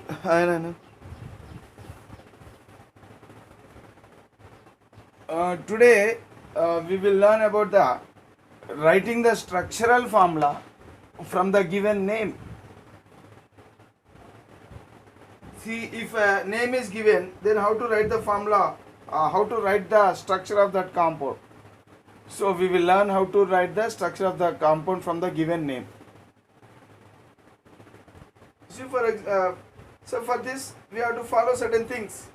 Hi, Nanu. Today we will learn about the writing the structural formula from the given name. See, if a name is given, then how to write the formula, how to write the structure of that compound. So we will learn how to write the structure of the compound from the given name. See, so for this we have to follow certain things.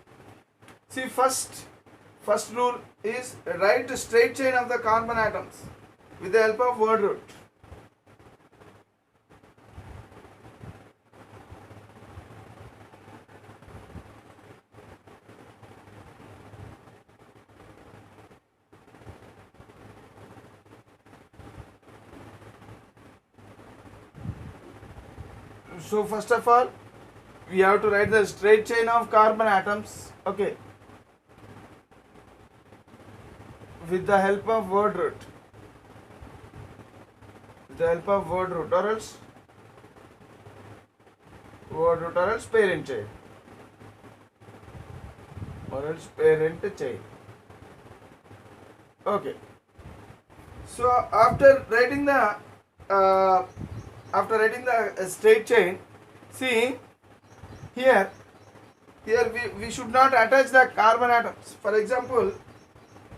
See, first rule is write a straight chain of the carbon atoms with the help of word root. So first of all, we have to write the straight chain of carbon atoms, okay, with the help of word root. With the help of word root or else parent chain. Or else parent chain. Okay. So uh, after writing the straight chain, see here we should not attach the carbon atoms. For example,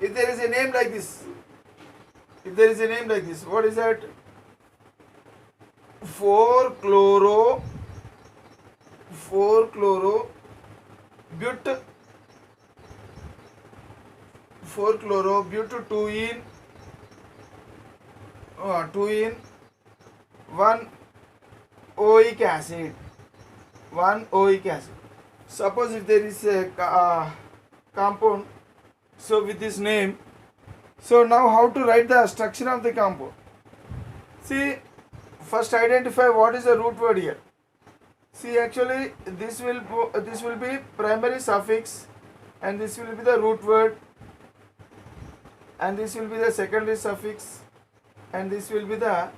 if there is a name like this, what is that? 4-chloro but 2 in 1 oic acid. Suppose if there is a compound, so with this name, so now how to write the structure of the compound? See, first identify what is the root word here. See, actually this will be primary suffix, and this will be the root word, and this will be the secondary suffix, and this will be the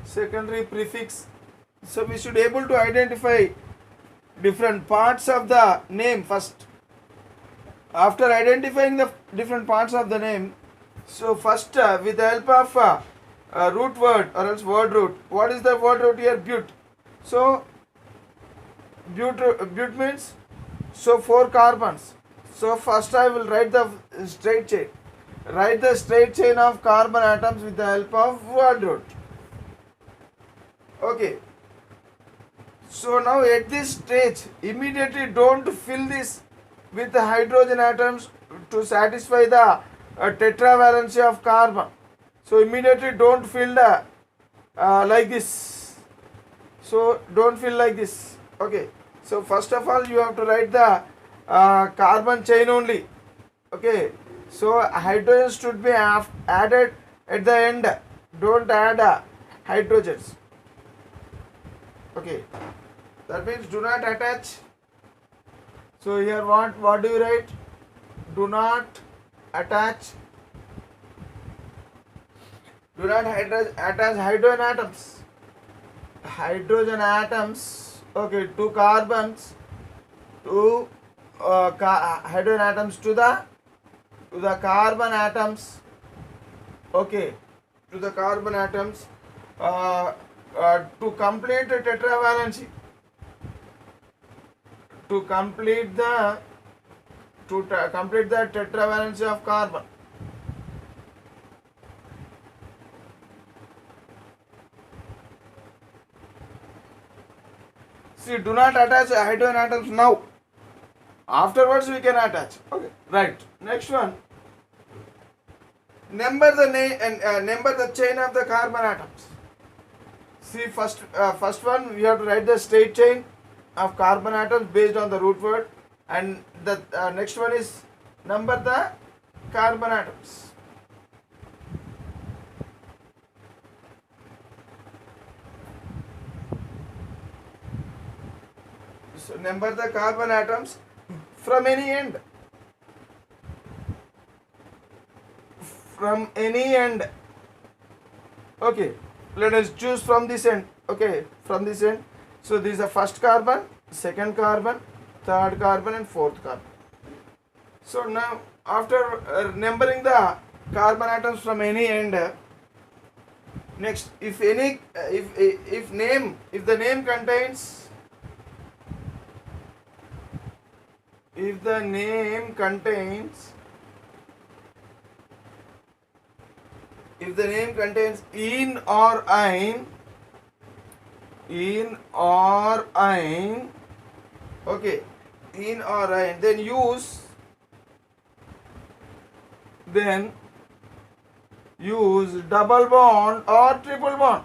secondary prefix. So we should able to identify different parts of the name first. After identifying the different parts of the name, so first with the help of root word or else word root. What is the word root here? But. So but means, so 4 carbons. So first I will write the straight chain. Write the straight chain of carbon atoms with the help of word root. Okay. So now at this stage, immediately don't fill this with the hydrogen atoms to satisfy the tetravalency of carbon. So immediately don't fill the like this. So don't fill like this. Okay. So first of all, you have to write the carbon chain only. Okay. So hydrogens should be added at the end. Don't add hydrogens. Okay. That means do not attach. So here what do you write? Do not attach. Do not attach hydrogen atoms. Hydrogen atoms. Okay, 2 carbons. 2 hydrogen atoms to the carbon atoms. Okay, to the carbon atoms. To complete the tetravalency. To complete the tetravalency of carbon. See, do not attach hydrogen atoms now. Afterwards we can attach. Okay, right. Next one. Number the chain of the carbon atoms. See, first one we have to write the straight chain of carbon atoms based on the root word, and the next one is number the carbon atoms. So number the carbon atoms from any end. Okay, let us choose from this end. Okay, from this end, So this is the first carbon, second carbon, third carbon and fourth carbon. So now after numbering the carbon atoms from any end, next if the name contains in or ein, okay, in or ein, then use double bond or triple bond.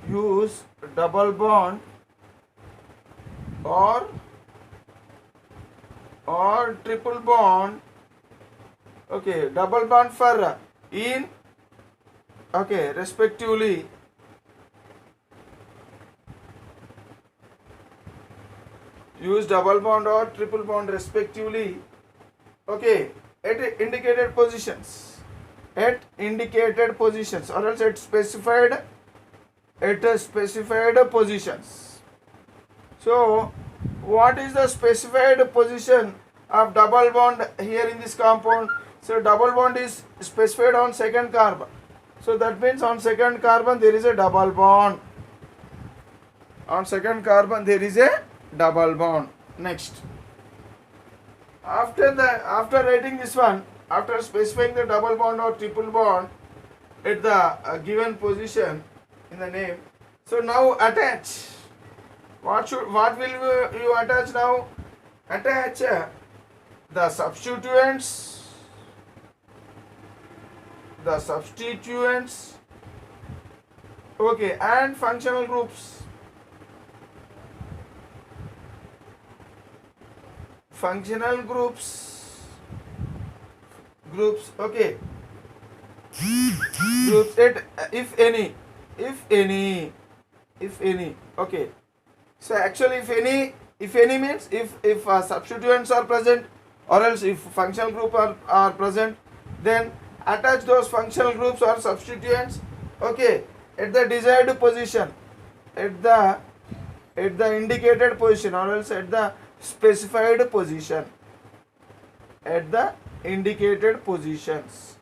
Use double bond or triple bond. Okay, double bond for in, okay, respectively. Use double bond or triple bond respectively. Okay, at indicated positions. Or else at specified positions. So what is the specified position of double bond here in this compound? So double bond is specified on second carbon. So that means on second carbon there is a double bond. On second carbon there is a double bond. Next, after writing this one, after specifying the double bond or triple bond at the given position in the name, so now attach. What will you attach now? Attach the substituents, okay, and functional groups. Okay, groups at if any, okay. So actually if any means if substituents are present, or else if functional group are present, then attach those functional groups or substituents, okay, at the desired position, at the indicated position, or else at the specified position, at the indicated positions.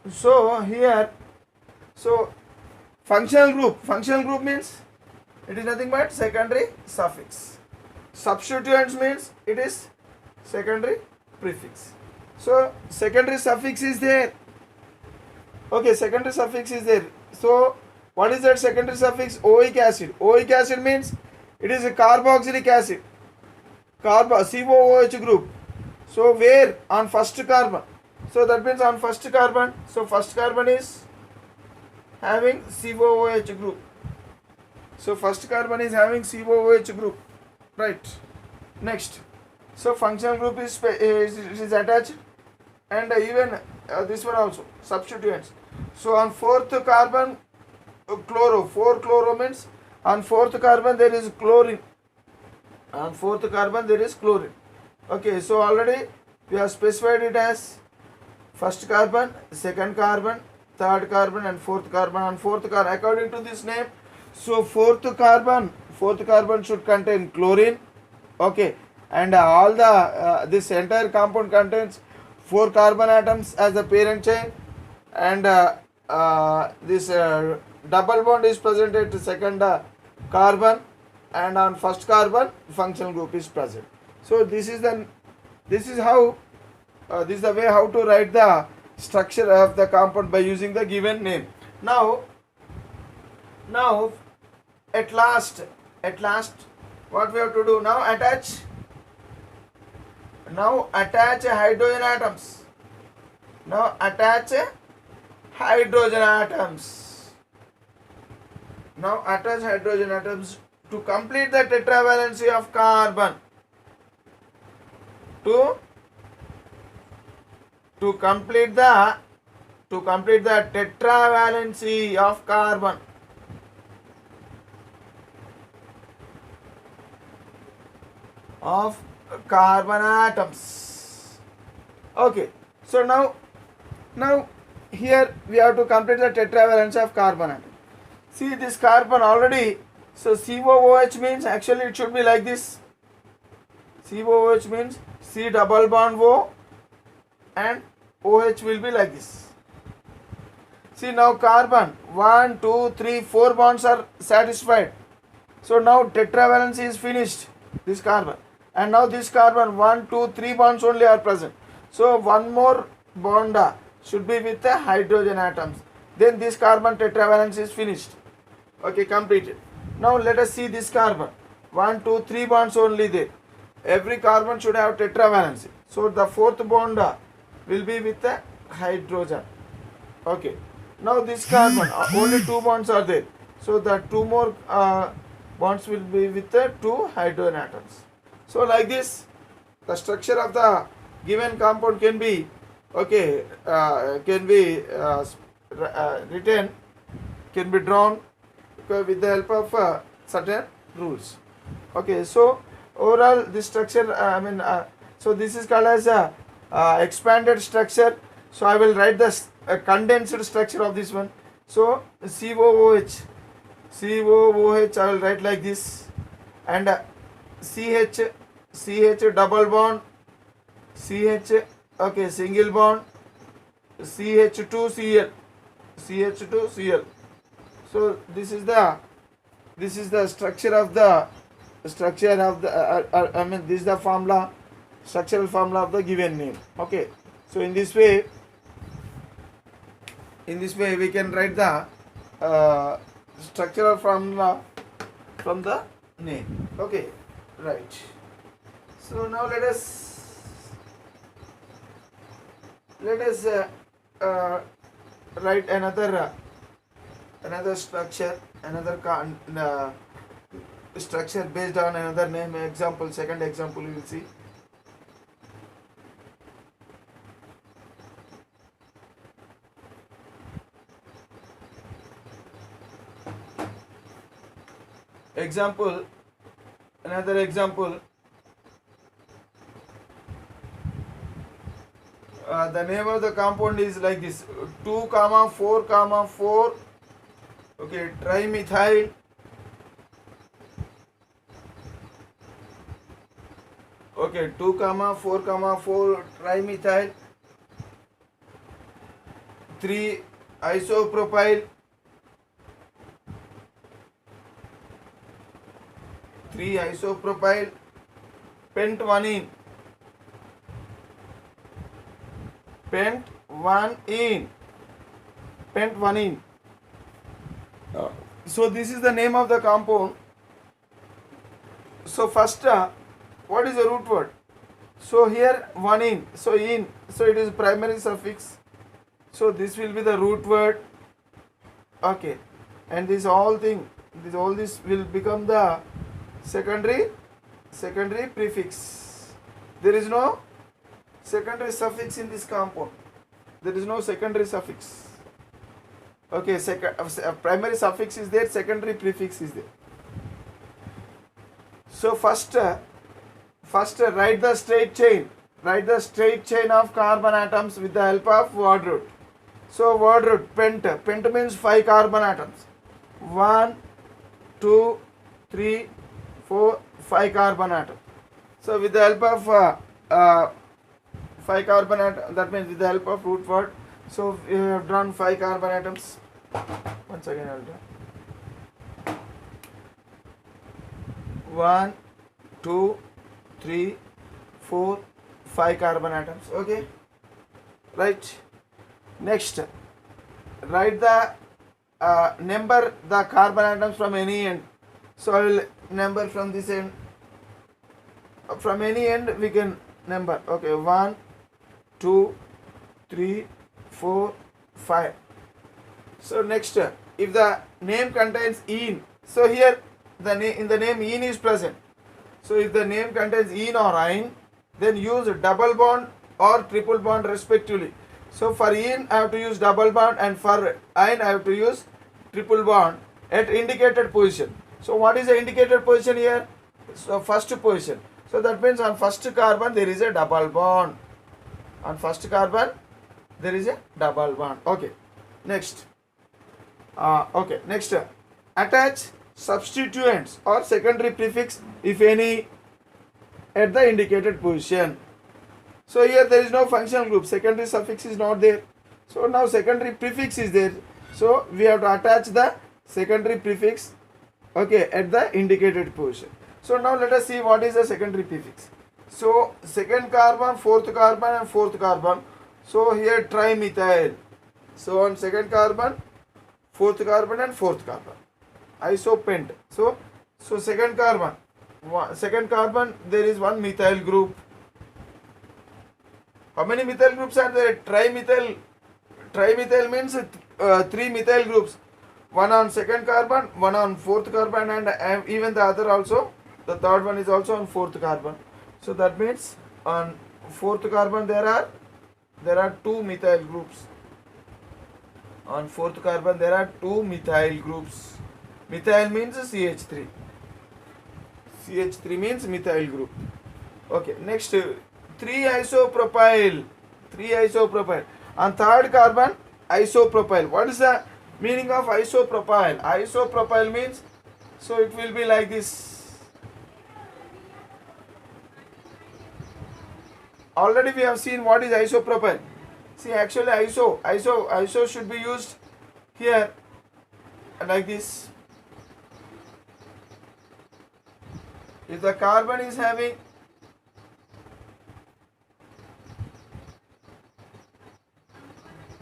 So here, so functional group means it is nothing but secondary suffix. Substituents means it is secondary prefix. So secondary suffix is there. Okay, secondary suffix is there. So what is that secondary suffix? Oic acid. Oic acid means it is a carboxylic acid. COOH group. So where? On first carbon. So that means on first carbon. So first carbon is having COOH group. So first carbon is having COOH group. Right. Next. So functional group is attached, and even this one also, substituents. So on fourth carbon, chloro. 4 chloro means on fourth carbon there is chlorine. On fourth carbon there is chlorine. Okay, so already we have specified it as first carbon, second carbon, third carbon and fourth carbon. On fourth carbon, according to this name, so fourth carbon should contain chlorine. Okay, and all the this entire compound contains 4 carbon atoms as the parent chain, and this double bond is present at second carbon, and on first carbon functional group is present. So this is the way how to write the structure of the compound by using the given name. Now at last what we have to do now? Attach hydrogen atoms. Now attach hydrogen atoms. Now attach hydrogen atoms to complete the tetravalency of carbon. To complete the tetravalency of carbon. Of carbon atoms. Okay, so now here we have to complete the tetravalency of carbon atom. See this carbon already. So COOH means actually it should be like this. COOH means C double bond O and OH will be like this. See now carbon 1, 2, 3, 4 bonds are satisfied. So now tetravalency is finished. This carbon. And now this carbon 1, 2, 3 bonds only are present. So one more bond should be with the hydrogen atoms. Then this carbon tetravalence is finished. Okay, completed. Now let us see this carbon. 1, 2, 3 bonds only there. Every carbon should have tetravalency. So the fourth bond will be with the hydrogen. Okay. Now this carbon, only 2 bonds are there. So the 2 more bonds will be with the 2 hydrogen atoms. So like this, the structure of the given compound can be written, can be drawn with the help of certain rules. Okay, so overall this structure, so this is called as a expanded structure. So I will write the condensed structure of this one. So COOH I will write like this, and CH double bond, CH, okay, single bond, CH2Cl. So this is the structure of the this is the formula, structural formula of the given name. Okay, so in this way we can write the structural formula from the name. Okay, right. So now let us write another structure, structure based on another name. Example, second example you will see. Example, another example. The name of the compound is like this: 2, 4, 4. Okay, trimethyl. Okay, 2, 4, 4 trimethyl. 3 isopropyl. 3 isopropyl pentvanene. Pentvanene. So this is the name of the compound. So first, what is the root word? So here vanene. So in. So it is primary suffix. So this will be the root word. Okay, and all this will become the secondary prefix. There is no secondary suffix in this compound. There is no secondary suffix. Okay, primary suffix is there, secondary prefix is there. So first write the straight chain. Write the straight chain of carbon atoms with the help of word root. So word root, pent means 5 carbon atoms. 1, 2, 3, 4, 5 carbon atoms. So with the help of 5 carbon atoms, that means with the help of root word. So we have drawn 5 carbon atoms. Once again I will draw. 1, 2, 3, 4, 5 carbon atoms. Okay, right. Next, write the number the carbon atoms from any end. So I will number from this end. From any end we can number. Okay, 1, 2, 3, 4, 5. So next, if the name contains ene, so here in the name ene is present. So if the name contains ene or ine, then use double bond or triple bond respectively. So for ene I have to use double bond, and for ine I have to use triple bond at indicated position. So what is the indicated position here? So first position. So that means on first carbon there is a double bond. On first carbon there is a double bond. Okay, next. attach substituents or secondary prefix if any at the indicated position. So here there is no functional group, secondary suffix is not there. So now secondary prefix is there. So we have to attach the secondary prefix, okay, at the indicated position. So now let us see what is the secondary prefix. So second carbon, fourth carbon and fourth carbon. So here trimethyl. So on second carbon, fourth carbon and fourth carbon. Isopent. So second carbon, there is one methyl group. How many methyl groups are there? Trimethyl means three methyl groups. One on second carbon, one on fourth carbon, and even the other also. The third one is also on fourth carbon. So that means on fourth carbon there are two methyl groups. On fourth carbon there are two methyl groups. Methyl means CH3. CH3 means methyl group. Okay, next 3-isopropyl. On third carbon, isopropyl. What is the meaning of isopropyl? Isopropyl means, so it will be like this. Already we have seen what is isopropyl. See, actually iso should be used here like this. If the carbon is having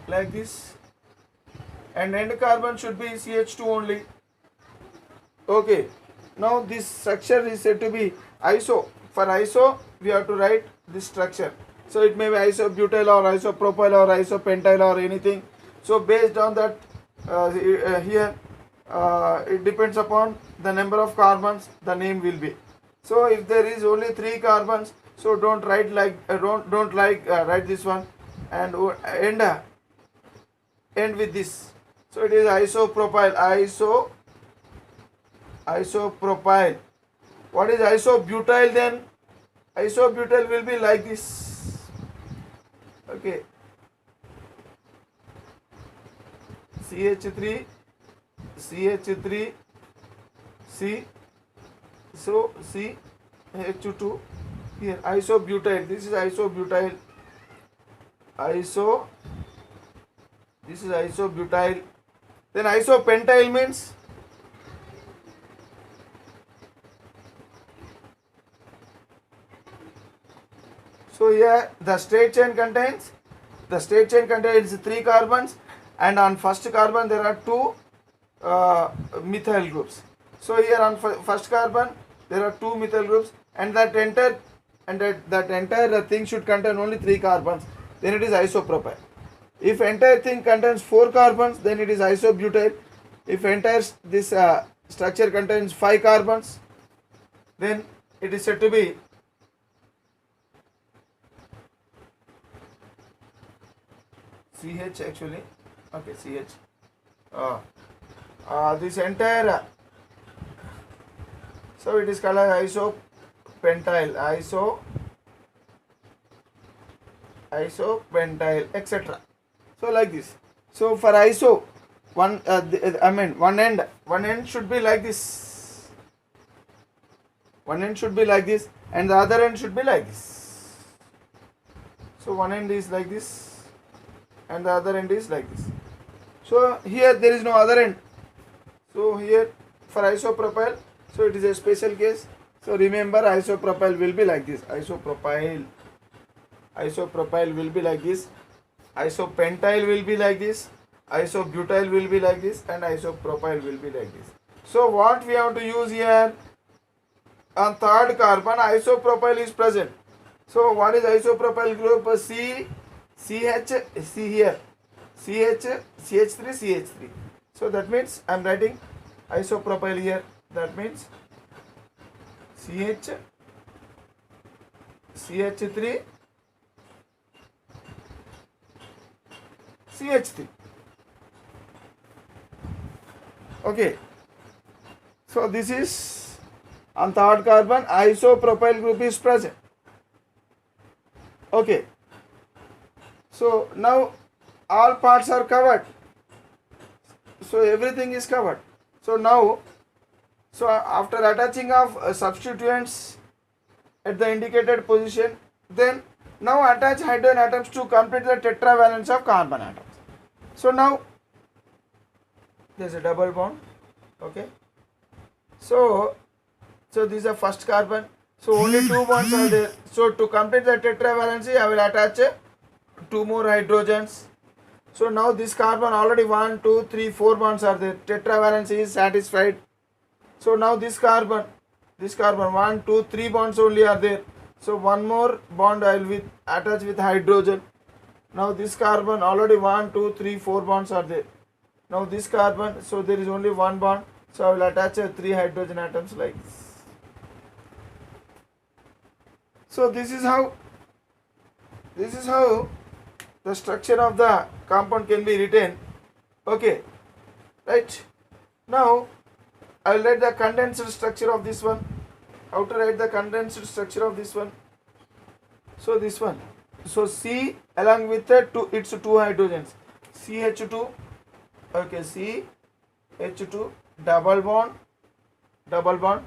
like this and end carbon should be CH2 only. Okay, now this structure is said to be iso. For iso we have to write this structure. So it may be isobutyl or isopropyl or isopentyl or anything. So based on that, here it depends upon the number of carbons, the name will be. So if there is only 3 carbons, so don't write like write this one and end with this. So it is isopropyl. Isopropyl. What is isobutyl then? Isobutyl will be like this. Okay. CH3 C. So CH2 here isobutyl. This is isobutyl. This is isobutyl. Then isopentyl means so here the straight chain contains 3 carbons, and on first carbon there are 2 methyl groups. So here on first carbon there are 2 methyl groups, and that entire thing should contain only 3 carbons. Then it is isopropyl. If entire thing contains 4 carbons, then it is isobutyl. If entire this structure contains 5 carbons, then it is said to be CH actually. Okay, CH. This entire, so it is called as isopentyl, isopentyl, etc. So like this. So for iso, one end should be like this. One end should be like this, and the other end should be like this. So one end is like this, and the other end is like this. So here there is no other end. So here for isopropyl, so it is a special case. So remember, isopropyl will be like this. Isopropyl will be like this. Isopentyl will be like this. Isobutyl will be like this, and isopropyl will be like this. So what we have to use here, on third carbon isopropyl is present. So what is isopropyl group? CH, see here, CH3, CH3. So that means I am writing isopropyl here. That means CH, CH3, CH3. Okay. So this is on third carbon isopropyl group is present. Okay. So now all parts are covered. So everything is covered. So now, so after attaching of substituents at the indicated position, then now attach hydrogen atoms to complete the tetravalence of carbon atoms. So now there's a double bond. Okay. So this is the first carbon. So only two bonds are there. So to complete the tetravalency, I will attach two more hydrogens. So now this carbon already 1, 2, 3, 4 bonds are there. Tetravalency is satisfied. So now this carbon 1, 2, 3 bonds only are there. So one more bond I will attach with hydrogen. Now this carbon already 1, 2, 3, 4 bonds are there. Now this carbon, so there is only one bond. So I will attach 3 hydrogen atoms like this. So this is how the structure of the compound can be written. Okay, right. Now I will write the condensed structure of this one. How to write the condensed structure of this one? So this one. So C along with its two hydrogens. CH2. Okay, CH2 double bond.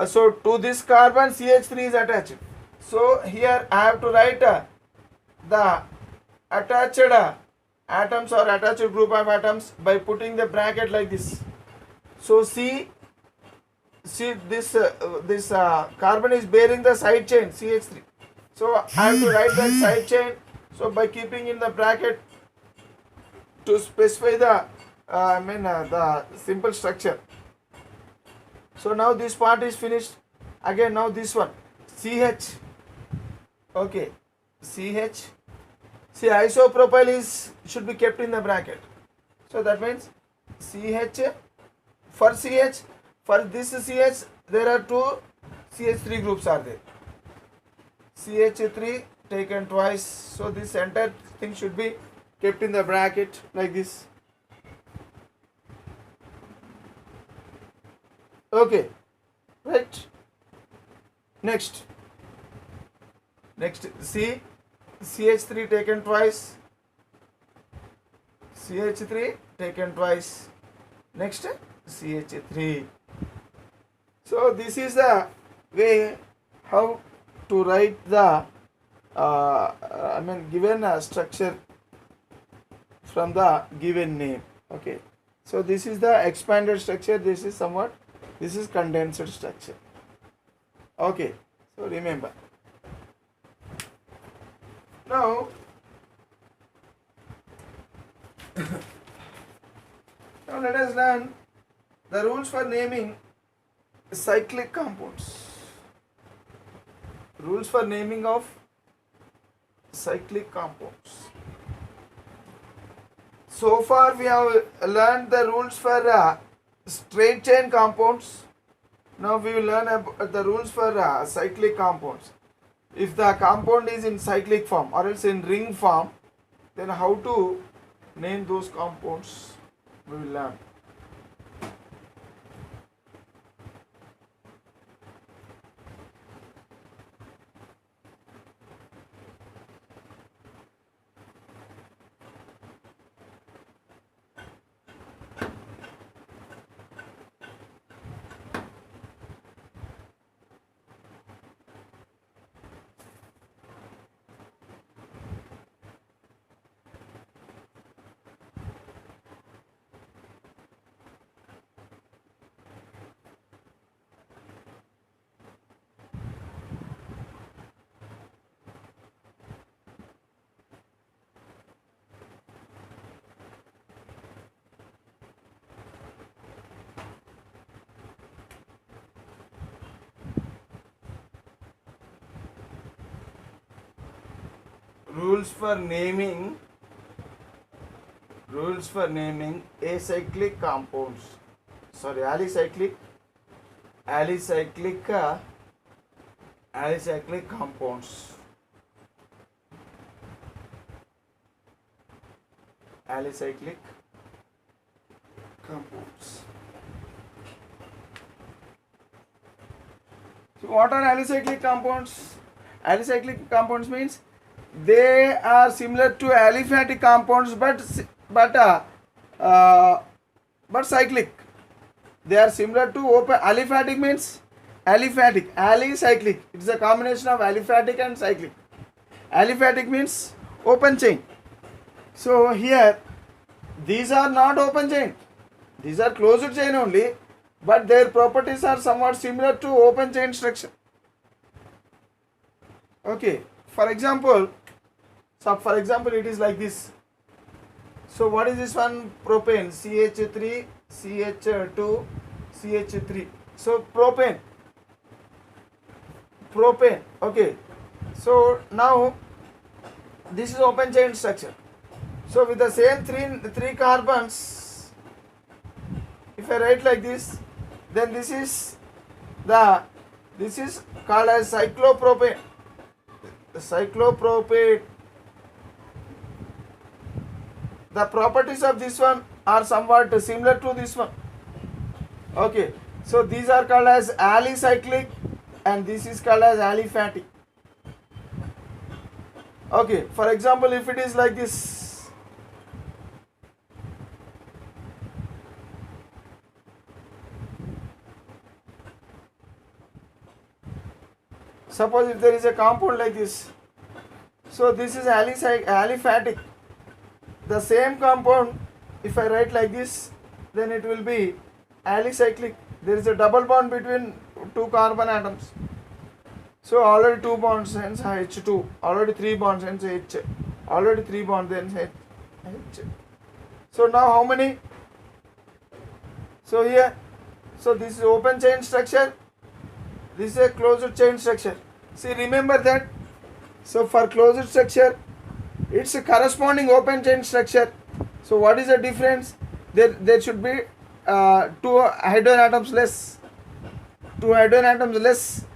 So to this carbon CH3 is attached. So here I have to write the attached atoms or attached group of atoms by putting the bracket like this. So see this carbon is bearing the side chain CH3. So I have to write that side chain. So by keeping in the bracket to specify the the simple structure. So now this part is finished. Again now this one CH. Okay, CH. See, isopropyl should be kept in the bracket. So that means CH for CH, for this CH there are two CH3 groups are there. CH3 taken twice. So this entire thing should be kept in the bracket like this. Okay, right. Next C, CH3 taken twice, CH3 taken twice. Next CH3. So this is the way how to write the given structure from the given name. Okay, so this is the expanded structure. This is condensed structure. Okay, so remember. Now let us learn the rules for naming cyclic compounds. Rules for naming of cyclic compounds. So far we have learned the rules for straight chain compounds. Now we will learn about the rules for cyclic compounds. If the compound is in cyclic form or else in ring form, then how to name those compounds we will learn. Rules for naming acyclic compounds. Sorry, alicyclic compounds. Alicyclic compounds. So what are alicyclic compounds? Alicyclic compounds means they are similar to aliphatic compounds but cyclic. They are similar to open. Aliphatic means aliphatic, alicyclic. It is a combination of aliphatic and cyclic. Aliphatic means open chain. So here these are not open chain. These are closed chain only, but their properties are somewhat similar to open chain structure. Okay. For example, it is like this. So what is this one? Propane, CH3, CH2, CH3. So propane. Okay. So now this is open chain structure. So with the same three carbons, if I write like this, then this is called as cyclopropane. The cyclopropane. The properties of this one are somewhat similar to this one. Okay, so these are called as alicyclic and this is called as aliphatic. Okay, for example, if it is like this, suppose if there is a compound like this, so this is aliphatic. The same compound, if I write like this, then it will be alicyclic. There is a double bond between two carbon atoms. So already 2 bonds, hence H2. Already 3 bonds, hence H. Already 3 bonds, then H. So now how many? So here, so this is open chain structure. This is a closed chain structure. See, remember that. So for closed structure, it's a corresponding open chain structure. So what is the difference? There should be 2 hydrogen atoms less. 2 hydrogen atoms less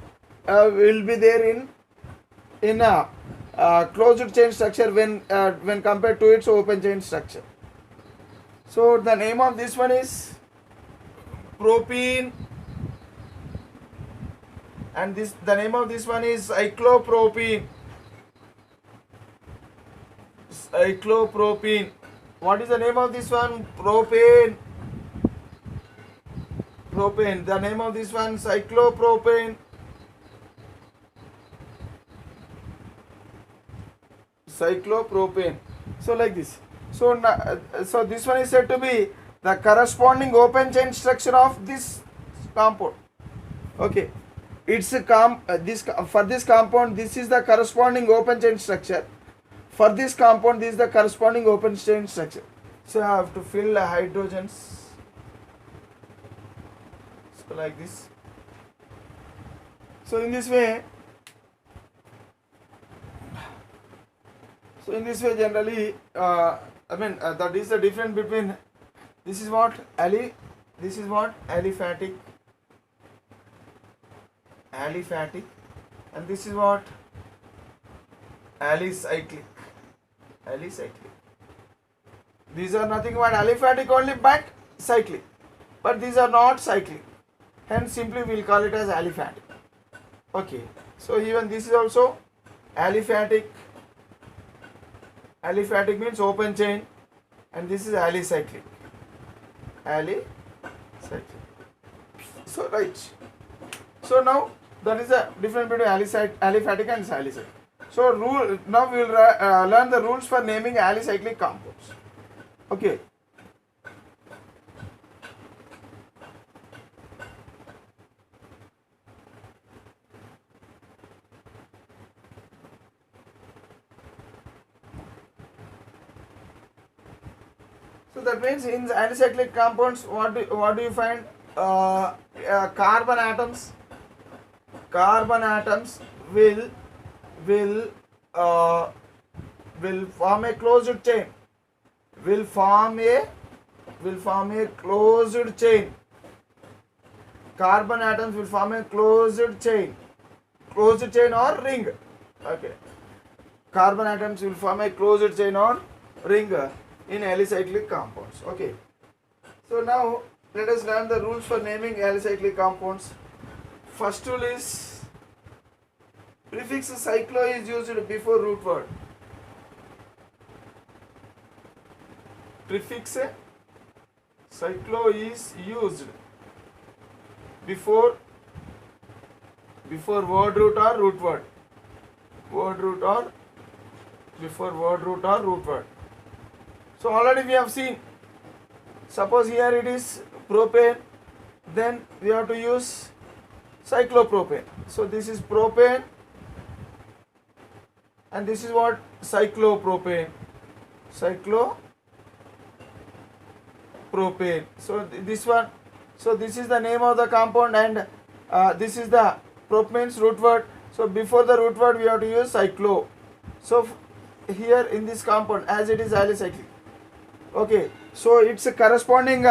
will be there in a closed chain structure when compared to its open chain structure. So the name of this one is propene, and the name of this one is cyclopropene. Cyclopropene. What is the name of this one? Propane. The name of this one, cyclopropane. So like this. So this one is said to be the corresponding open chain structure of this compound. Okay, it's for this compound, this is the corresponding open chain structure. For this compound, this is the corresponding open chain structure. So I have to fill the hydrogens. So like this. So in this way, generally, that is the difference between this is what aliphatic, and this is what alicyclic. These are nothing but aliphatic only, but cyclic. But these are not cyclic. Hence, simply we will call it as aliphatic. Okay. So even this is also aliphatic. Aliphatic means open chain, and this is alicyclic. So right. So now that is the difference between aliphatic and alicyclic. So now we will learn the rules for naming alicyclic compounds. Okay. So that means in the alicyclic compounds, what do you find? Carbon atoms will form a closed chain. Will form a closed chain. Carbon atoms will form a closed chain or ring. Okay. Carbon atoms will form a closed chain or ring in alicyclic compounds. Okay. So now let us learn the rules for naming alicyclic compounds. First rule is prefix cyclo is used before root word. Prefix cyclo is used before word root or root word. Word root or before word root or root word. So already we have seen. Suppose here it is propane, then we have to use cyclopropane. So this is propane and this is what? Cyclopropane. Cyclopropane. So this one. So this is the name of the compound and this is the prop means root word. So before the root word we have to use cyclo. So here in this compound as it is alicyclic. Okay. So it's a corresponding.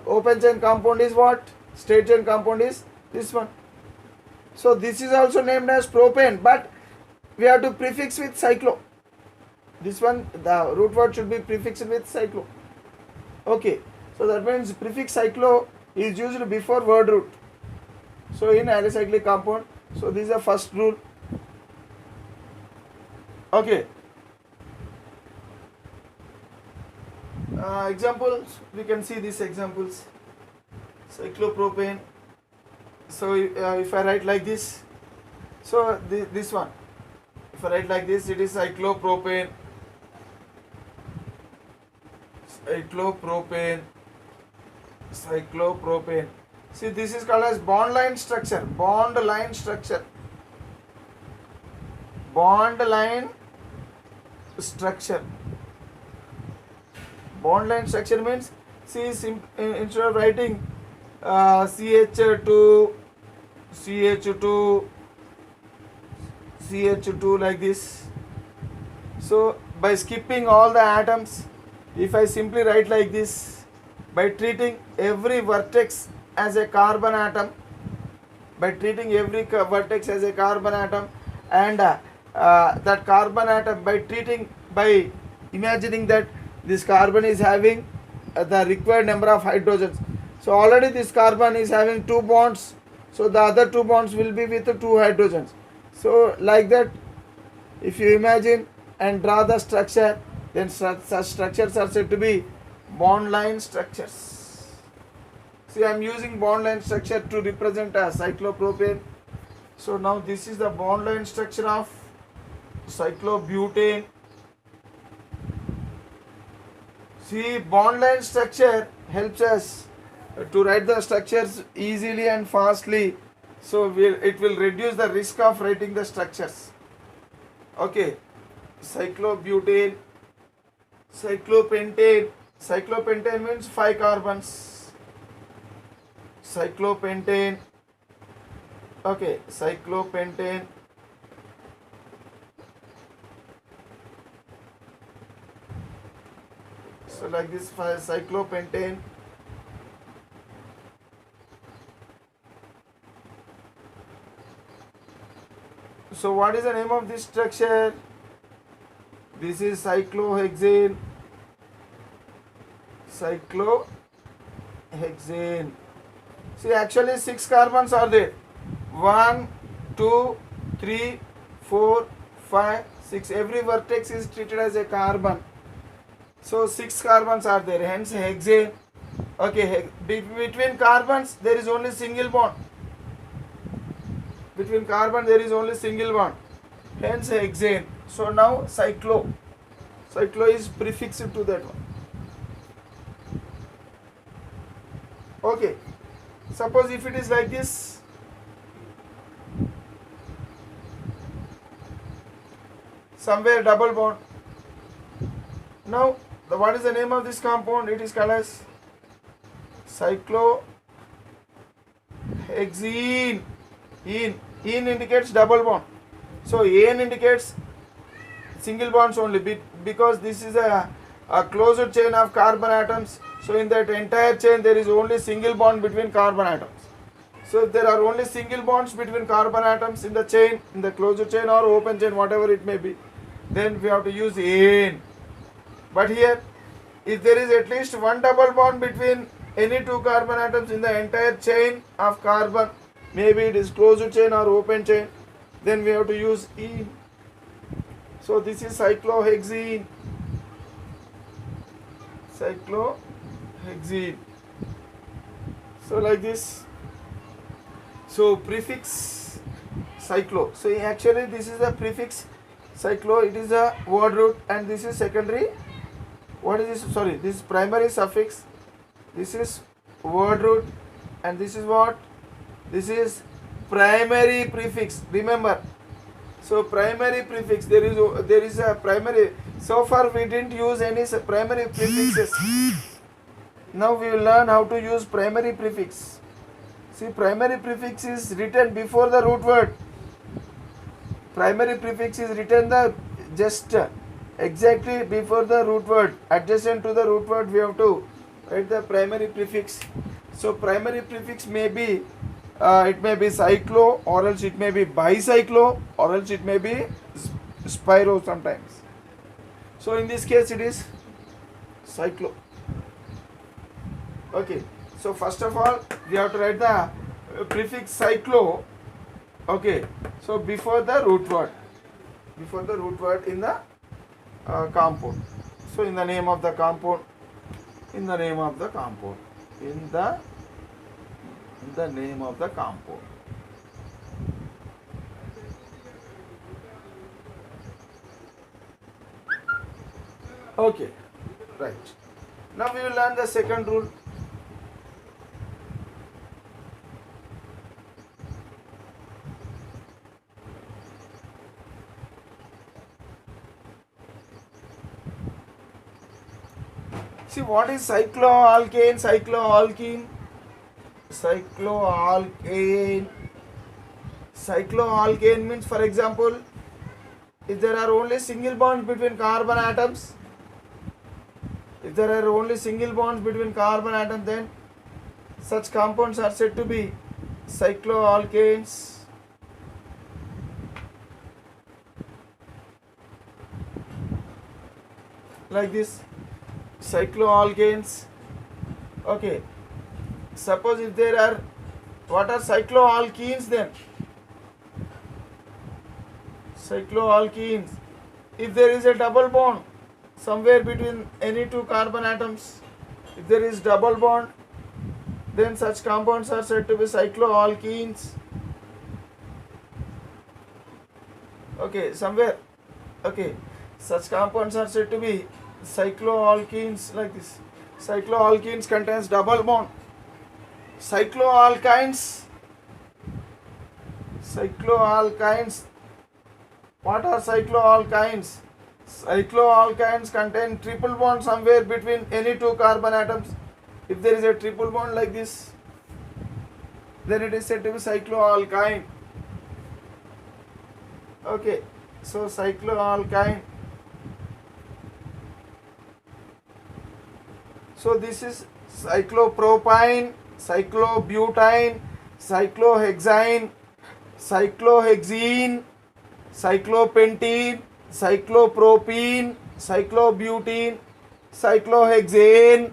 Open chain compound is what? Straight chain compound is this one. So this is also named as propane, but we have to prefix with cyclo. This one, the root word should be prefixed with cyclo. Okay, so that means prefix cyclo is used before word root. So in alicyclic compound, so this is the first rule. Okay. Examples, we can see these examples. Cyclopropane. So if I write like this, so this one, if I write like this, it is cyclopropane. Cyclopropane. See, this is called as bond line structure. Bond line structure. Bond line structure. Bond line structure means, see, instead of writing CH2 like this. So by skipping all the atoms, if I simply write like this, by treating every vertex as a carbon atom, and that carbon atom, by imagining that this carbon is having the required number of hydrogens. So already this carbon is having 2 bonds, so the other 2 bonds will be with 2 hydrogens. So like that, if you imagine and draw the structure, then such structures are said to be bond line structures. See, I am using bond line structure to represent a cyclopropane. So now this is the bond line structure of cyclobutane. See, bond line structure helps us to write the structures easily and fastly. So it will reduce the risk of writing the structures. Okay. Cyclobutane. Cyclopentane. Cyclopentane means 5 carbons. Cyclopentane. Okay. Cyclopentane. So like this, cyclopentane. So what is the name of this structure? This is cyclohexane. Cyclohexane. See, actually 6 carbons are there. 1, 2, 3, 4, 5, 6. Every vertex is treated as a carbon. So 6 carbons are there. Hence hexane. Okay. Between carbons there is only single bond. Between carbon there is only single bond. Hence hexane. So now cyclo. Cyclo is prefixed to that one. Okay. Suppose if it is like this. Somewhere double bond. Now, what is the name of this compound? It is called as cyclohexene. In indicates double bond. So N indicates single bonds only because this is a closed chain of carbon atoms. So in that entire chain there is only single bond between carbon atoms. So if there are only single bonds between carbon atoms in the chain, in the closed chain or open chain, whatever it may be, then we have to use N. But here, if there is at least one double bond between any 2 carbon atoms in the entire chain of carbon, maybe it is closed chain or open chain, then we have to use E. So this is cyclohexene. Cyclohexene. So like this. So prefix cyclo. So actually this is the prefix cyclo. It is a word root, and this is secondary. What is this? Sorry, this is primary suffix. This is word root, and this is what? This is primary prefix. Remember. So primary prefix, there is a primary. So far we didn't use any primary prefixes. Now we will learn how to use primary prefix. See, primary prefix is written before the root word. Primary prefix is written just exactly before the root word. Adjacent to the root word we have to write the primary prefix. So primary prefix may be it may be cyclo, or else it may be bicyclo, or else it may be spiro sometimes. So in this case it is cyclo. Okay, so first of all we have to write the prefix cyclo. Okay, so before the root word in the compound. So in the name of the compound, in the name of the compound, in the name of the compound. Okay, right. Now we will learn the second rule. See, what is cycloalkane? Cycloalkane means, for example, if there are only single bonds between carbon atoms, then such compounds are said to be cycloalkanes. Like this, cycloalkanes. Okay, suppose if there are, what are cycloalkenes then? Cycloalkenes, if there is a double bond somewhere between any two carbon atoms, if there is double bond, then such compounds are said to be cycloalkenes. Okay, somewhere. Okay, such compounds are said to be cycloalkenes. Like this, cycloalkenes contains double bond. Cycloalkynes, what are cycloalkynes? Cycloalkynes contain triple bond somewhere between any two carbon atoms. If there is a triple bond like this, then it is said to be cycloalkyne. Okay, so cycloalkyne. So this is cyclopropyne, cyclobutane, cyclohexane, cyclohexene, cyclopentene, cyclopropene, cyclobutene, cyclohexane,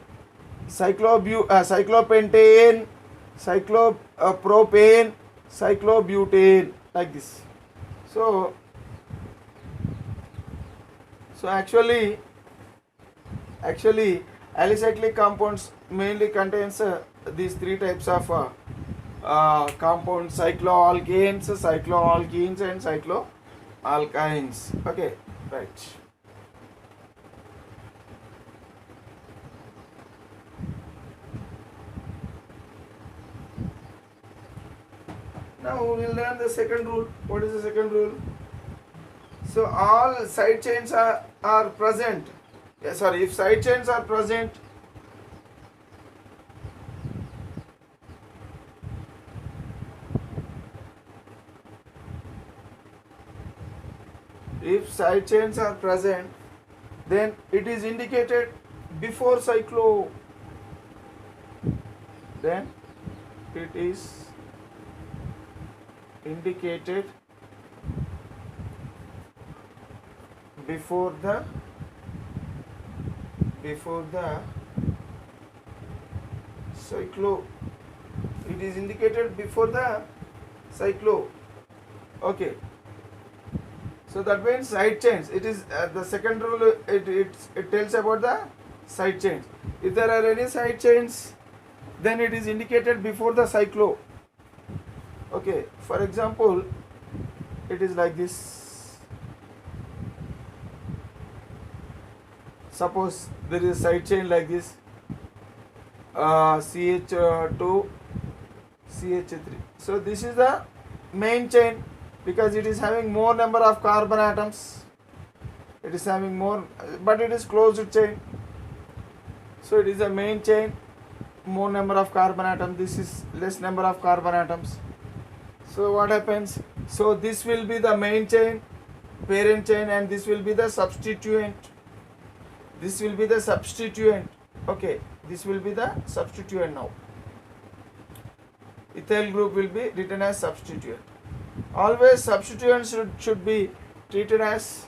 cyclopentane, cyclopropane, cyclobutane, like this. So actually alicyclic compounds mainly contains these three types of compounds: cycloalkanes, cycloalkenes, and cycloalkynes. Okay, right. Now we will learn the second rule. What is the second rule? So all side chains are present. If side chains are present, then it is indicated before cyclo. Then it is indicated before the cyclo. It is indicated before the cyclo. Okay. So that means side chains. It is the second rule. It tells about the side chains. If there are any side chains, then it is indicated before the cyclo. Okay, for example, it is like this. Suppose there is a side chain like this, CH2, CH3. So this is the main chain because it is having more number of carbon atoms. It is having more, but it is closed chain. So it is a main chain, more number of carbon atoms. This is less number of carbon atoms. So what happens? So this will be the main chain, parent chain, and this will be the substituent. This will be the substituent. Okay, this will be the substituent now. Ethyl group will be written as substituent. Always substituents should be treated as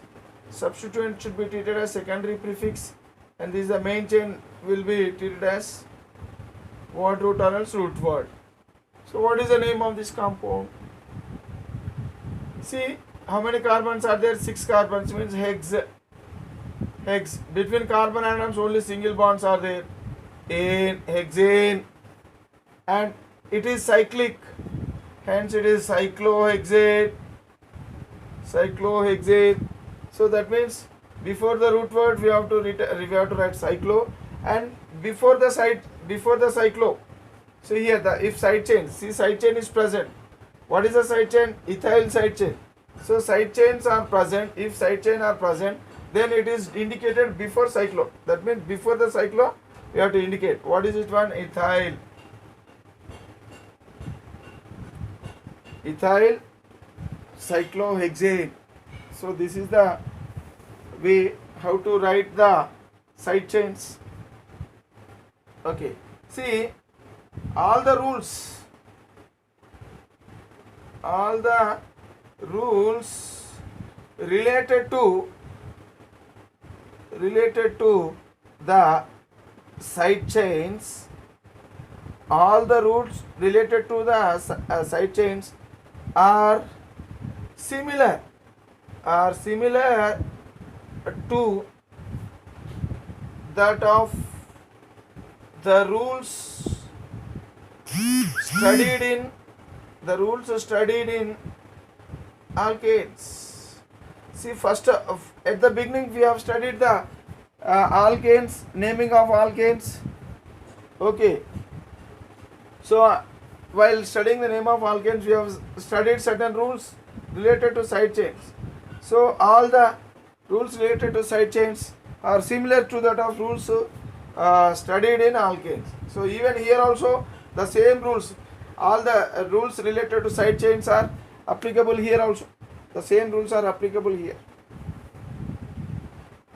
secondary prefix, and this is the main chain will be treated as word root or else root word. So what is the name of this compound? See how many carbons are there? 6 carbons, means hex. Between carbon atoms only single bonds are there. Hexane, and it is cyclic, hence it is cyclohexane. So that means before the root word we have to write cyclo, and before the cyclo. So here if side chain, see side chain is present. What is the side chain? Ethyl side chain. So side chains are present. If side chain are present, then it is indicated before cyclo. That means before the cyclo we have to indicate. What is it one? Ethyl cyclohexane. So this is the way how to write the side chains. Okay, see all the rules related to the side chains, all the rules related to the side chains are similar to that of the rules studied in alkanes. See, first at the beginning we have studied the alkanes, naming of alkanes. Okay, so while studying the name of alkanes we have studied certain rules related to side chains. So all the rules related to side chains are similar to that of rules studied in alkanes. So even here also the same rules, all the rules related to side chains are applicable here also. The same rules are applicable here.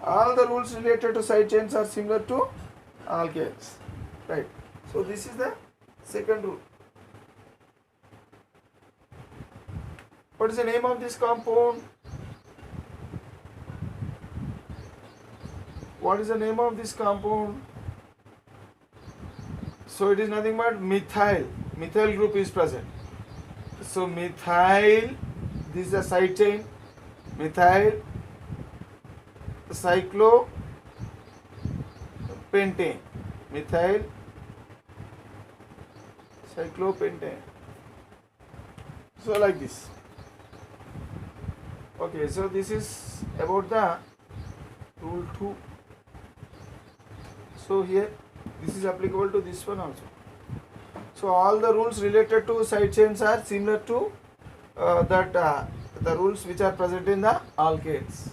All the rules related to side chains are similar to alkanes, right? So this is the second rule. What is the name of this compound? What is the name of this compound? So it is nothing but methyl. Methyl group is present. So methyl, this is a side chain. Methyl cyclopentane. Methyl cyclopentane. So like this. Okay, so this is about the rule 2. So here this is applicable to this one also. So all the rules related to side chains are similar to the rules which are present in the alkanes.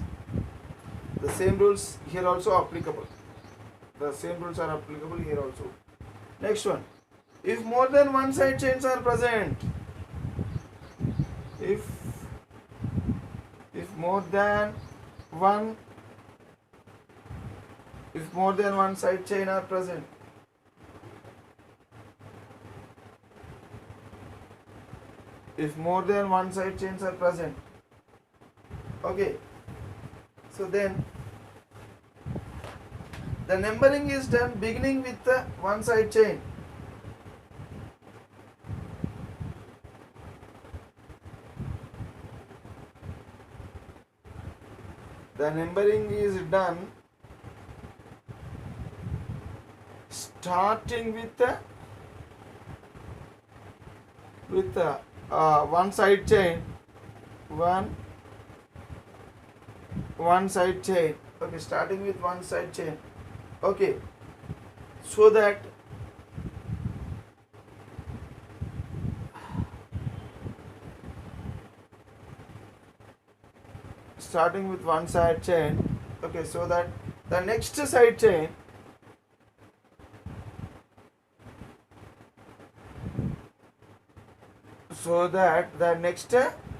The same rules here also applicable. The same rules are applicable here also. Next one. If more than one side chains are present, if more than one side chain are present, if more than one side chains are present, okay, so then the numbering is done beginning with the one side chain. The numbering is done starting with the with one side chain, one side chain. Okay, starting with one side chain. Okay, so that starting with one side chain. Okay, so that the next side chain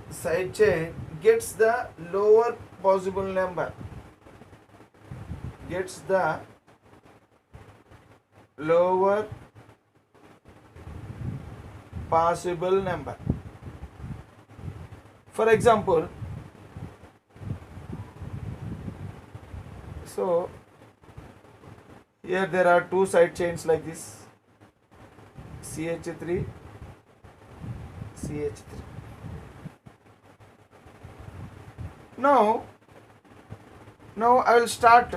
side chain gets the lower possible number, gets the lower possible number. For example, so here there are two side chains like this, CH3, CH3. Now I will start.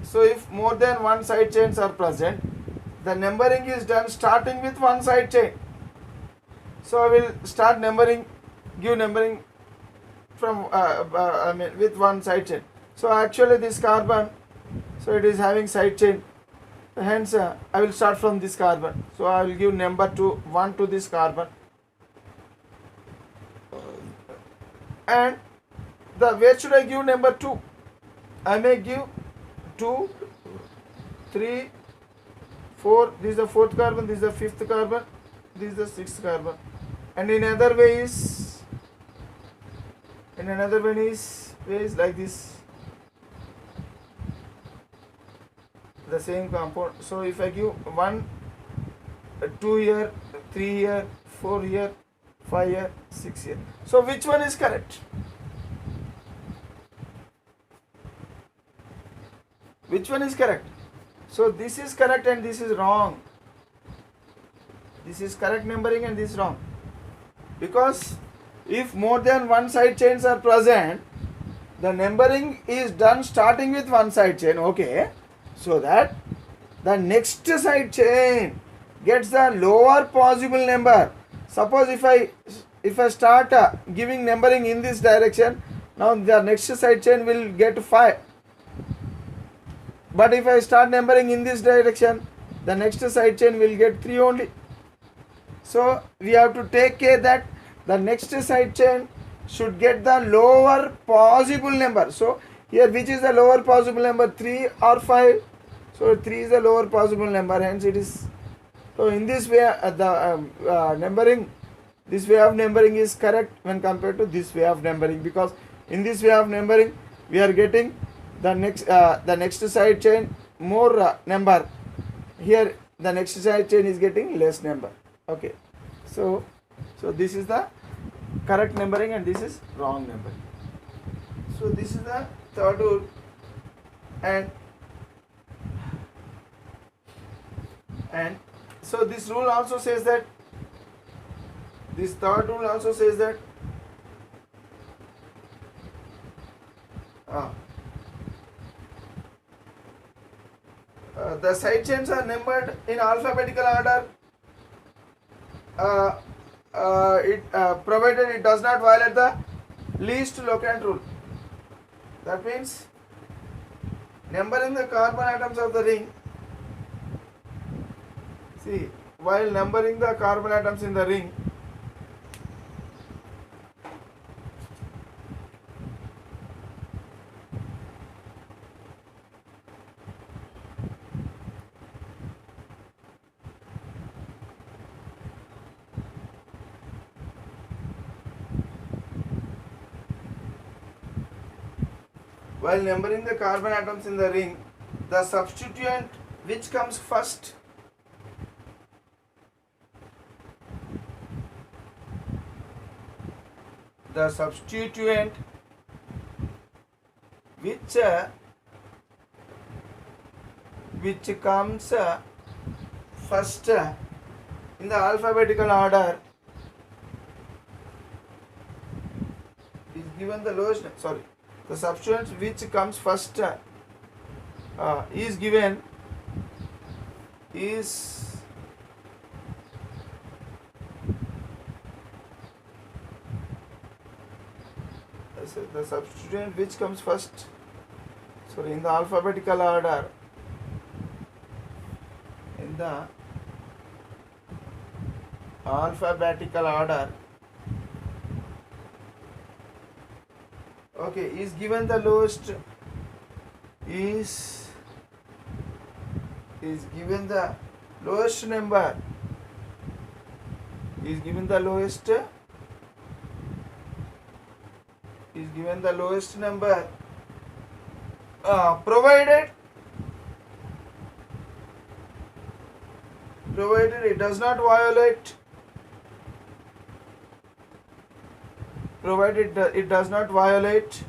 So if more than one side chains are present, the numbering is done starting with one side chain. So I will start numbering, give numbering from with one side chain. So actually this carbon, so it is having side chain. Hence I will start from this carbon. So I will give number 1 to this carbon. And where should I give number 2? I may give 2, 3, 4. This is the fourth carbon, this is the fifth carbon, this is the sixth carbon. And in another way is like this, the same compound. So if I give 1, 2 here, 3 here, 4 here, 5 here, 6 here. So which one is correct? Which one is correct? So this is correct and this is wrong. This is correct numbering and this is wrong. Because if more than one side chains are present, the numbering is done starting with one side chain. Okay. So that the next side chain gets the lower possible number. Suppose if I start giving numbering in this direction, now the next side chain will get 5. But if I start numbering in this direction, the next side chain will get 3 only. So we have to take care that the next side chain should get the lower possible number. So here which is the lower possible number, 3 or 5? So 3 is the lower possible number, hence it is. So in this way numbering, this way of numbering is correct when compared to this way of numbering, because in this way of numbering we are getting the next side chain more number. Here the next side chain is getting less number. Okay, so this is the correct numbering and this is wrong numbering. So this is the third rule. And so this rule also says that, this third rule also says that the side chains are numbered in alphabetical order, provided it does not violate the least locant rule. That means numbering the carbon atoms of the ring. See, while numbering the carbon atoms in the ring, the substituent which comes first, the substituent which comes first in the alphabetical order is given the lowest. Sorry, the substituent which comes first is given the substituent which comes first, sorry, in the alphabetical order, in the alphabetical order, okay, is given the lowest, is given the lowest number, is given the lowest, is given the lowest number, provided it does not violate, provided it does not violate,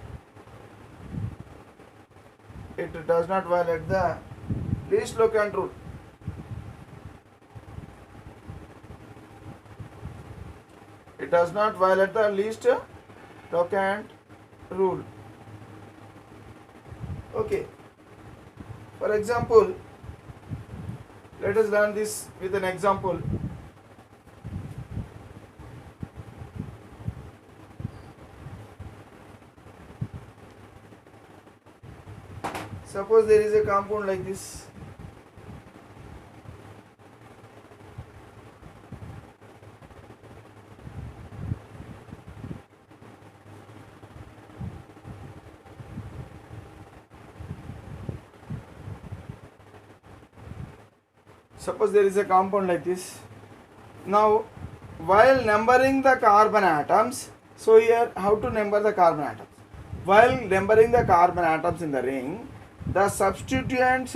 it does not violate the least locant rule. It does not violate the least locant rule. Okay. For example, let us learn this with an example. Suppose there is a compound like this. Suppose there is a compound like this. Now, while numbering the carbon atoms, so here how to number the carbon atoms? While numbering the carbon atoms in the ring, the substituent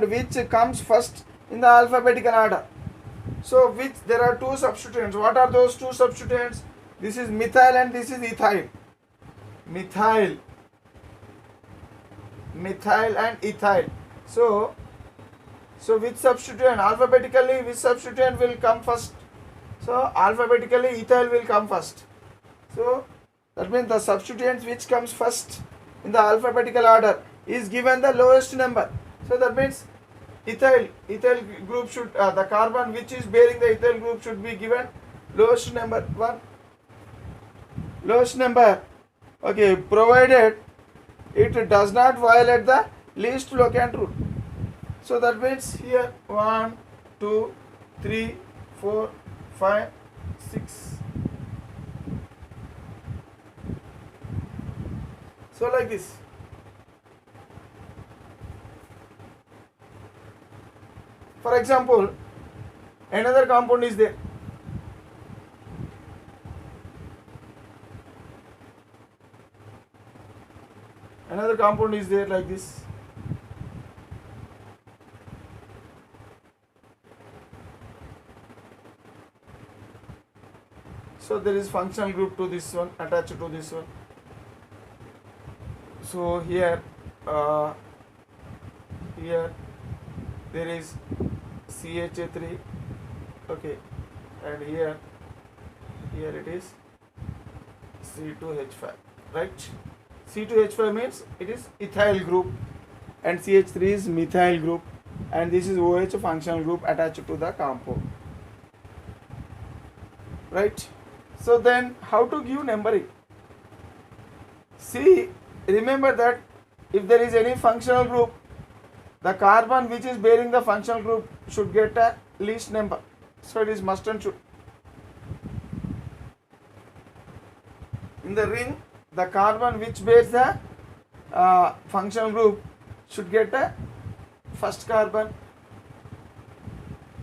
which comes first in the alphabetical order. So, which there are two substituents. What are those two substituents? This is methyl and this is ethyl. Methyl and ethyl. So which substituent, alphabetically, which substituent will come first? So alphabetically ethyl will come first. So that means the substituent which comes first in the alphabetical order is given the lowest number. So that means ethyl group should, the carbon which is bearing the ethyl group should be given lowest number 1. Lowest number. Okay, provided it does not violate the least locant rule. So that means here 1, 2, 3, 4, 5, 6. So like this. For example, another compound is there. Another compound is there like this. So there is functional group to this one, attached to this one. So here there is CH3, okay, and here it is C2H5, right? C2H5 means it is ethyl group and CH3 is methyl group, and this is OH functional group attached to the compound, right? So then how to give numbering? See, remember that if there is any functional group, the carbon which is bearing the functional group should get a least number. So it is must and should. In the ring, the carbon which bears the functional group should get a first carbon,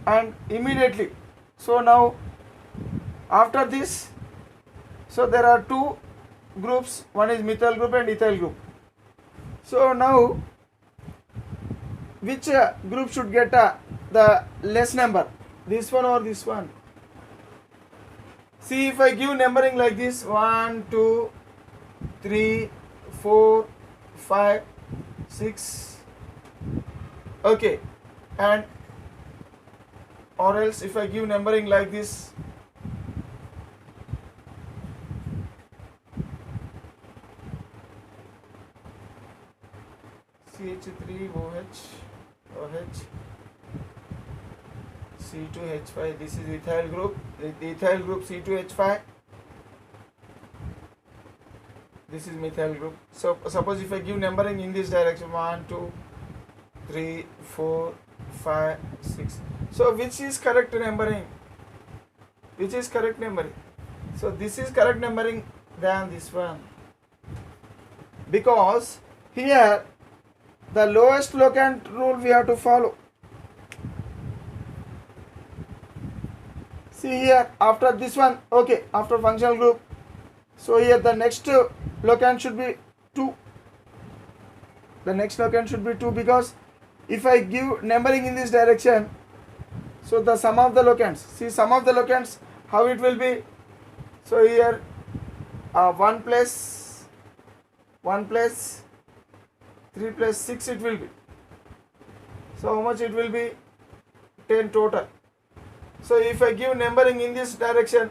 and immediately. So now after this, so there are two groups, one is methyl group and ethyl group. So now which group should get the less number, this one or this one? See, if I give numbering like this, 1, 2, 3, 4, 5, 6, okay, and or else if I give numbering like this, CH3, OH, C2H5, this is ethyl group, the ethyl group C2H5, this is methyl group. So suppose if I give numbering in this direction 1, 2, 3, 4, 5, 6. So which is correct numbering? Which is correct numbering? So this is correct numbering than this one, because here the lowest locant rule we have to follow. See here, after this one, okay, after functional group, so here the next locant should be 2. The next locant should be 2, because if I give numbering in this direction, so the sum of the locants, see sum of the locants, how it will be? So here 1 plus 3 plus 6 it will be. So how much it will be? 10 total. So if I give numbering in this direction,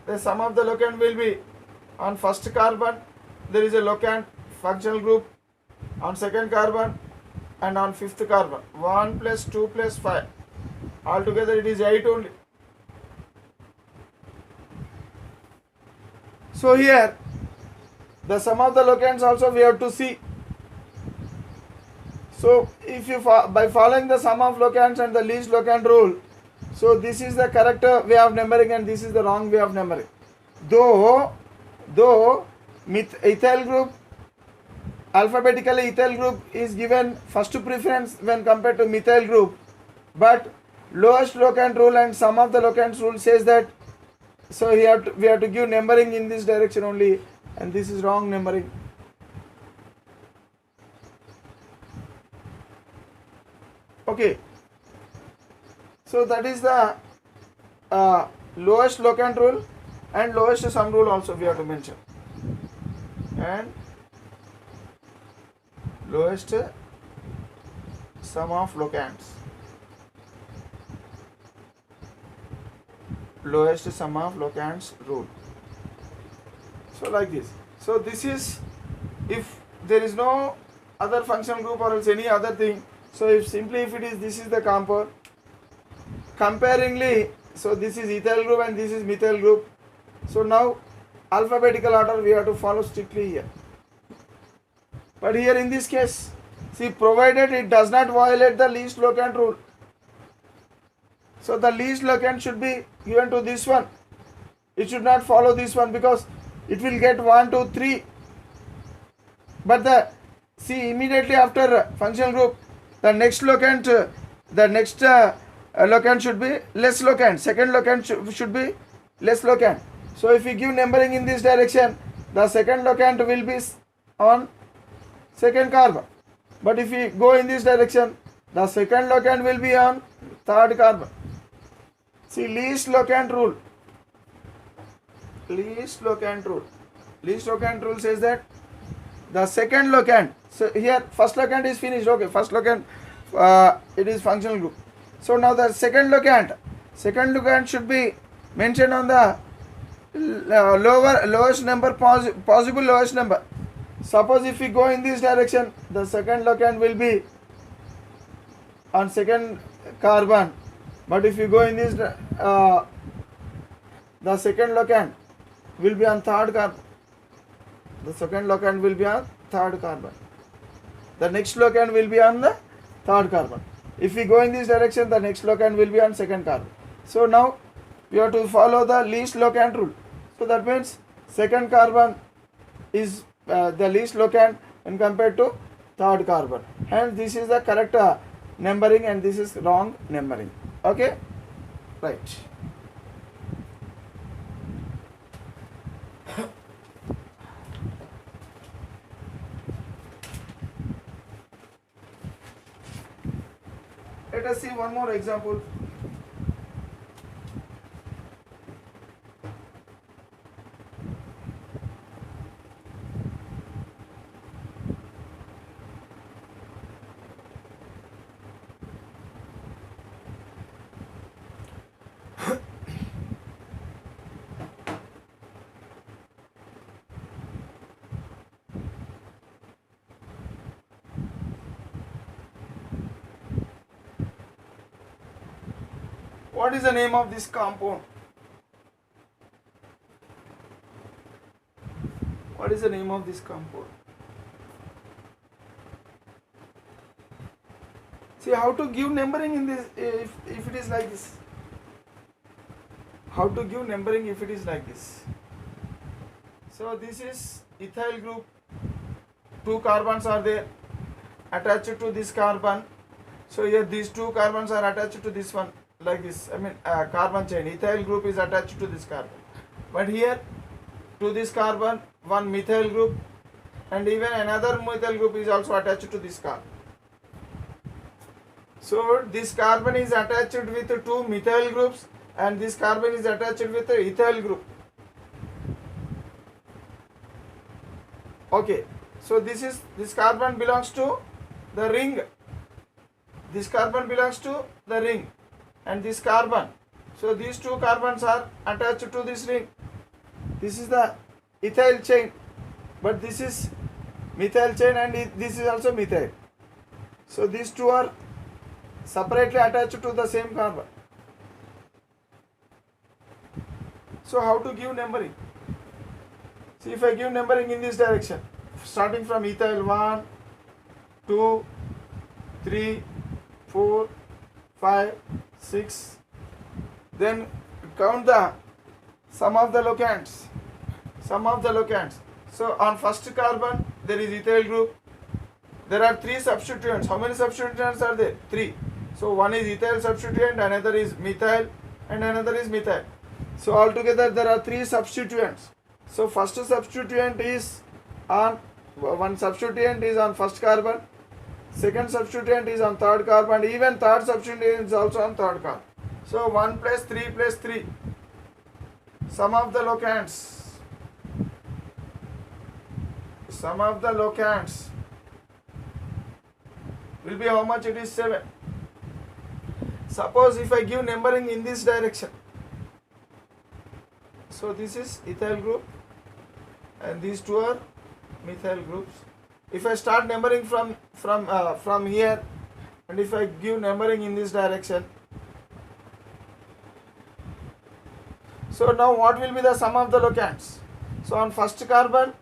the sum of the locant will be on first carbon there is a locant functional group, on second carbon and on fifth carbon. 1 plus 2 plus 5. Altogether it is 8 only. So here the sum of the locants also we have to see. So if you by following the sum of locants and the least locant rule, so this is the correct way of numbering and this is the wrong way of numbering. Though ethyl group, alphabetically ethyl group is given first preference when compared to methyl group, but lowest locant rule and sum of the locants rule says that, so we have to give numbering in this direction only, and this is wrong numbering. Okay, so that is the lowest locant rule and lowest sum rule also we have to mention, and lowest sum of locants, lowest sum of locants rule. So like this. So this is if there is no other functional group or else any other thing. So if simply if it is, this is the compound. Comparingly, so this is ethyl group and this is methyl group. So now alphabetical order we have to follow strictly here. But here in this case, see, provided it does not violate the least locant rule. So the least locant should be given to this one. It should not follow this one because it will get 1, 2, 3. But the see immediately after functional group, the next locant, locant should be less locant. Second locant should be less locant. So if we give numbering in this direction, the second locant will be on second carbon. But if we go in this direction, the second locant will be on third carbon. See, least locant rule. Least locant rule. Least locant rule says that the second locant. So here first locant is finished. Okay, first locant it is functional group. So now the second locant should be mentioned on the lowest number, possible lowest number. Suppose if we go in this direction, the second locant will be on second carbon. But if you go in this, the second locant will be on third carbon. The second locant will be on third carbon. The next locant will be on the third carbon. If we go in this direction, the next locant will be on second carbon. So now we have to follow the least locant rule. So that means second carbon is the least locant when compared to third carbon. Hence this is the correct numbering and this is wrong numbering. Okay, right. Let us see one more example. What is the name of this compound? What is the name of this compound? See how to give numbering in this if it is like this. How to give numbering if it is like this. So this is ethyl group. 2 carbons are there attached to this carbon. So here these 2 carbons are attached to this one like this. I mean carbon chain. Ethyl group is attached to this carbon. But here to this carbon one methyl group and even another methyl group is also attached to this carbon. So this carbon is attached with 2 methyl groups and this carbon is attached with the ethyl group. Okay, so this carbon belongs to the ring. This carbon belongs to the ring and this carbon. So these 2 carbons are attached to this ring. This is the ethyl chain, but this is methyl chain and this is also methyl. So these 2 are separately attached to the same carbon. So how to give numbering? See, if I give numbering in this direction, starting from ethyl 1, 2, 3, 4, 5, 6, then count the sum of the locants. So on first carbon there is ethyl group. There are 3 substituents. How many substituents are there? 3. So one is ethyl substituent, another is methyl, and another is methyl. So altogether there are 3 substituents. So first substituent is on one substituent is on first carbon, second substituent is on third carbon, even third substituent is also on third carbon. So 1 plus 3 plus 3. Sum of the locants. Sum of the locants will be how much? It is 7. Suppose if I give numbering in this direction. So this is ethyl group and these 2 are methyl groups. If I start numbering from here and if I give numbering in this direction. So now what will be the sum of the locants? So on first carbon,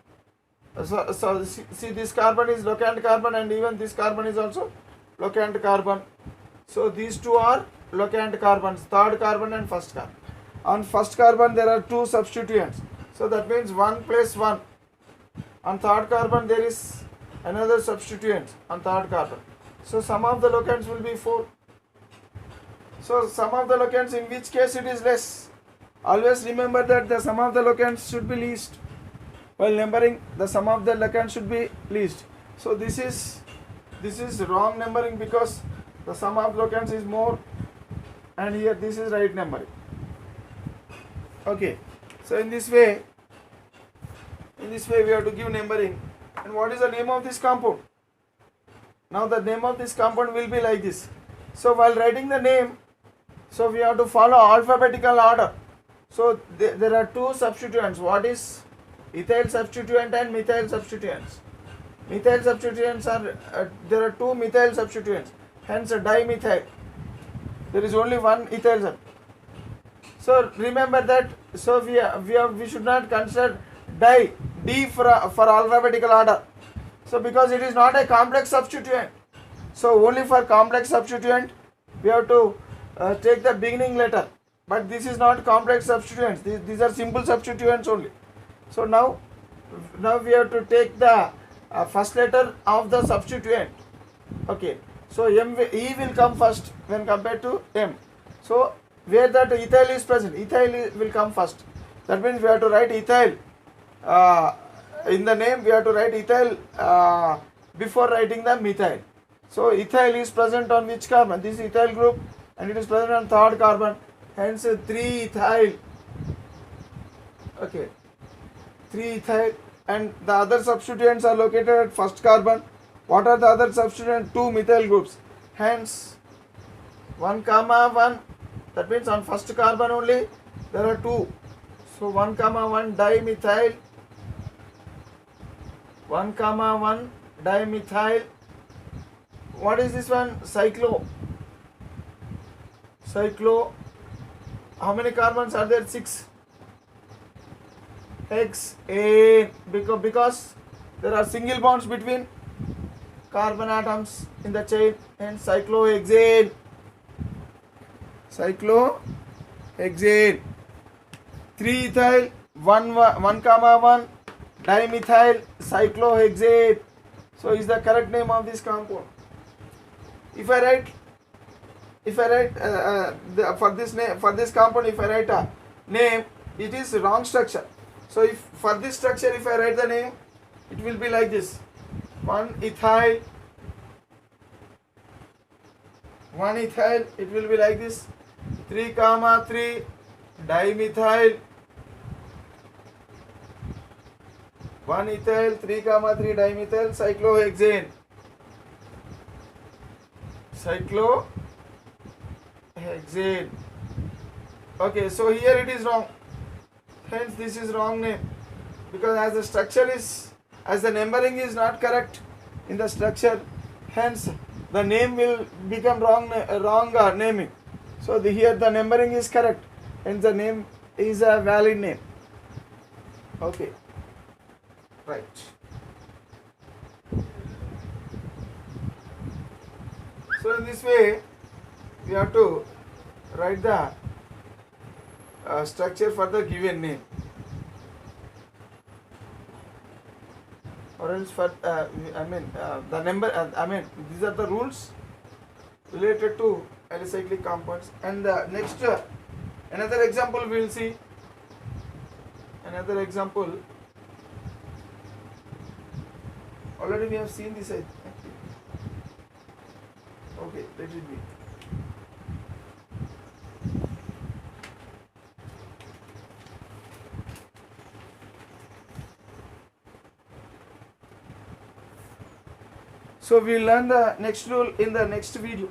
so see this carbon is locant carbon and even this carbon is also locant carbon. So these 2 are locant carbons, third carbon and first carbon. On first carbon there are 2 substituents. So that means 1 plus 1. On third carbon there is another substituent on third carbon. So sum of the locants will be 4. So sum of the locants, in which case it is less. Always remember that the sum of the locants should be least. While numbering, the sum of the locants should be least. So this is wrong numbering because the sum of locants is more and here this is right numbering. Okay, so in this way we have to give numbering. And what is the name of this compound? Now the name of this compound will be like this. So while writing the name, so we have to follow alphabetical order. So there are 2 substituents. What is ethyl substituent and methyl substituents? Methyl substituents are there are 2 methyl substituents. Hence dimethyl. There is only one ethyl. So remember that. So we should not consider D for alphabetical order. So because it is not a complex substituent. So only for complex substituent we have to take the beginning letter. But this is not complex substituents. These are simple substituents only. So now we have to take the first letter of the substituent. Okay. So E will come first when compared to M. So where that ethyl is present, ethyl will come first. That means we have to write ethyl. In the name we have to write ethyl before writing the methyl. So ethyl is present on which carbon? This is ethyl group and it is present on third carbon. Hence 3-ethyl. Okay. 3-ethyl and the other substituents are located at first carbon. What are the other substituents? 2 methyl groups. Hence 1, 1. That means on first carbon only there are 2. So 1, 1 dimethyl. 1, 1 dimethyl. What is this one? Cyclo. How many carbons are there? 6. hexane, because there are single bonds between carbon atoms in the chain, and cyclohexane. Cyclohexane. 3-ethyl 1,1 dimethyl cyclohexane. So is the correct name of this compound. If I write for this compound, if I write a name, it is wrong structure. So if for this structure, if I write the name, it will be like this: 1-ethyl, it will be like this: 3,3 dimethyl, 1-ethyl 3,3 dimethyl cyclohexane. Okay, so here it is wrong. Hence this is wrong name, because as the numbering is not correct in the structure, hence the name will become wrong naming. So here the numbering is correct, and the name is a valid name. Okay, right. So in this way, we have to write the structure for the given name, or else for the number. These are the rules related to alicyclic compounds. And the next another example we will see. Another example. Already we have seen this. Okay, let it be. So we will learn the next rule in the next video.